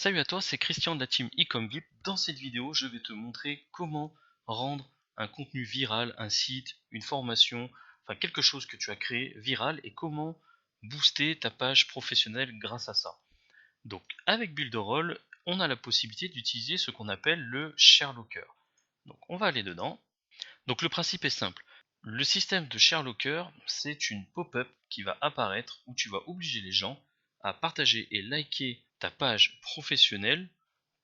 Salut à toi, c'est Christian de la team eComVip. Dans cette vidéo, je vais te montrer comment rendre un contenu viral, un site, une formation, enfin quelque chose que tu as créé viral et comment booster ta page professionnelle grâce à ça. Donc avec Builderall, on a la possibilité d'utiliser ce qu'on appelle le ShareLocker. Donc on va aller dedans. Donc le principe est simple. Le système de ShareLocker, c'est une pop-up qui va apparaître où tu vas obliger les gens à partager et liker ta page professionnelle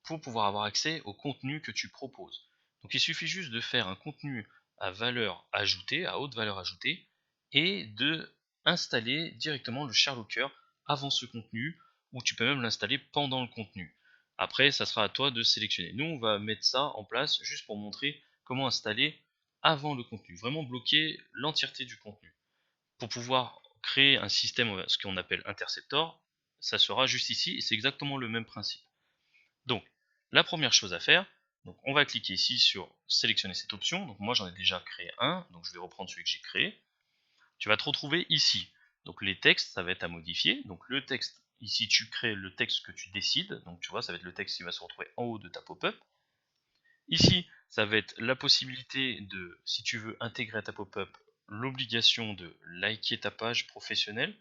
pour pouvoir avoir accès au contenu que tu proposes. Donc il suffit juste de faire un contenu à valeur ajoutée, à haute valeur ajoutée, et de installer directement le ShareLocker avant ce contenu, ou tu peux même l'installer pendant le contenu. Après, ça sera à toi de sélectionner. Nous, on va mettre ça en place juste pour montrer comment installer avant le contenu, vraiment bloquer l'entièreté du contenu. Pour pouvoir créer un système, ce qu'on appelle interceptor, ça sera juste ici, et c'est exactement le même principe. Donc, la première chose à faire, donc on va cliquer ici sur sélectionner cette option. Donc moi j'en ai déjà créé un, donc je vais reprendre celui que j'ai créé. Tu vas te retrouver ici. Donc les textes, ça va être à modifier. Donc le texte, ici tu crées le texte que tu décides. Donc tu vois, ça va être le texte qui va se retrouver en haut de ta pop-up. Ici, ça va être la possibilité de, si tu veux intégrer à ta pop-up, l'obligation de liker ta page professionnelle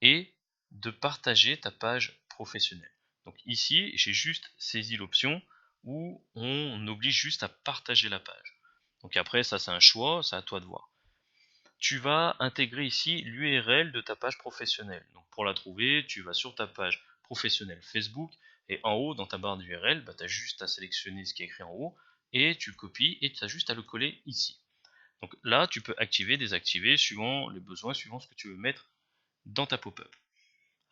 et de partager ta page professionnelle. Donc ici, j'ai juste saisi l'option où on oblige juste à partager la page. Donc après, ça c'est un choix, c'est à toi de voir. Tu vas intégrer ici l'URL de ta page professionnelle. Donc pour la trouver, tu vas sur ta page professionnelle Facebook et en haut dans ta barre d'URL, tu as juste à sélectionner ce qui est écrit en haut et tu le copies et tu as juste à le coller ici. Donc là, tu peux activer, désactiver suivant les besoins, suivant ce que tu veux mettre dans ta pop-up.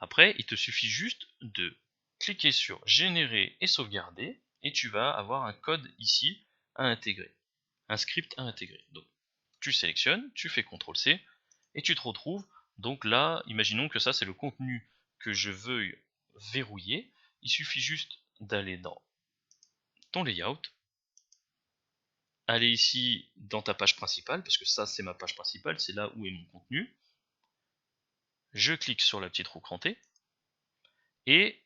Après, il te suffit juste de cliquer sur générer et sauvegarder et tu vas avoir un code ici à intégrer, un script à intégrer. Donc tu sélectionnes, tu fais CTRL-C et tu te retrouves. Donc là, imaginons que ça c'est le contenu que je veuille verrouiller. Il suffit juste d'aller dans ton layout, aller ici dans ta page principale, parce que ça c'est ma page principale, c'est là où est mon contenu. Je clique sur la petite roue crantée et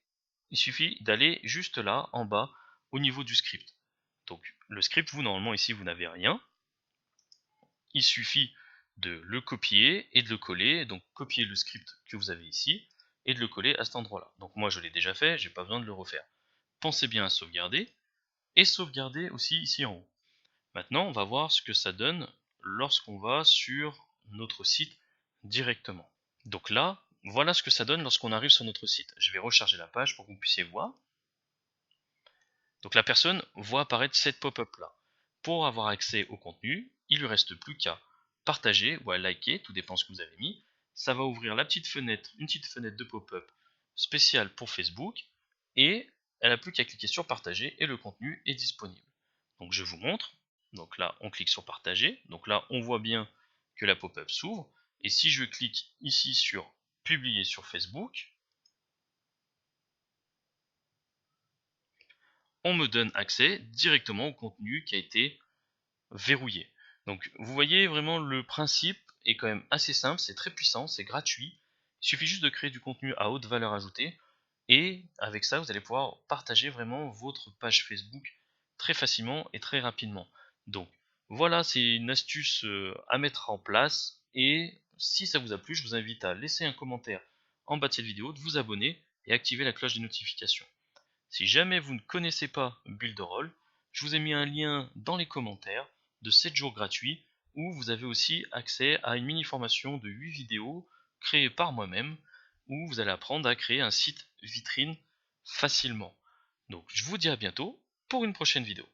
il suffit d'aller juste là en bas au niveau du script. Donc le script, vous normalement ici vous n'avez rien. Il suffit de le copier et de le coller, donc copier le script que vous avez ici et de le coller à cet endroit-là. Donc moi je l'ai déjà fait, j'ai pas besoin de le refaire. Pensez bien à sauvegarder et sauvegarder aussi ici en haut. Maintenant on va voir ce que ça donne lorsqu'on va sur notre site directement. Donc là, voilà ce que ça donne lorsqu'on arrive sur notre site. Je vais recharger la page pour que vous puissiez voir. Donc la personne voit apparaître cette pop-up là. Pour avoir accès au contenu, il lui reste plus qu'à partager ou à liker, tout dépend ce que vous avez mis. Ça va ouvrir la petite fenêtre, une petite fenêtre de pop-up spéciale pour Facebook et elle n'a plus qu'à cliquer sur partager et le contenu est disponible. Donc je vous montre. Donc là, on clique sur partager. Donc là, on voit bien que la pop-up s'ouvre. Et si je clique ici sur publier sur Facebook, on me donne accès directement au contenu qui a été verrouillé. Donc vous voyez vraiment le principe est quand même assez simple, c'est très puissant, c'est gratuit. Il suffit juste de créer du contenu à haute valeur ajoutée et avec ça vous allez pouvoir partager vraiment votre page Facebook très facilement et très rapidement. Donc voilà, c'est une astuce à mettre en place et si ça vous a plu, je vous invite à laisser un commentaire en bas de cette vidéo, de vous abonner et activer la cloche des notifications. Si jamais vous ne connaissez pas Builderall, je vous ai mis un lien dans les commentaires de 7 jours gratuits où vous avez aussi accès à une mini formation de 8 vidéos créées par moi-même où vous allez apprendre à créer un site vitrine facilement. Donc je vous dis à bientôt pour une prochaine vidéo.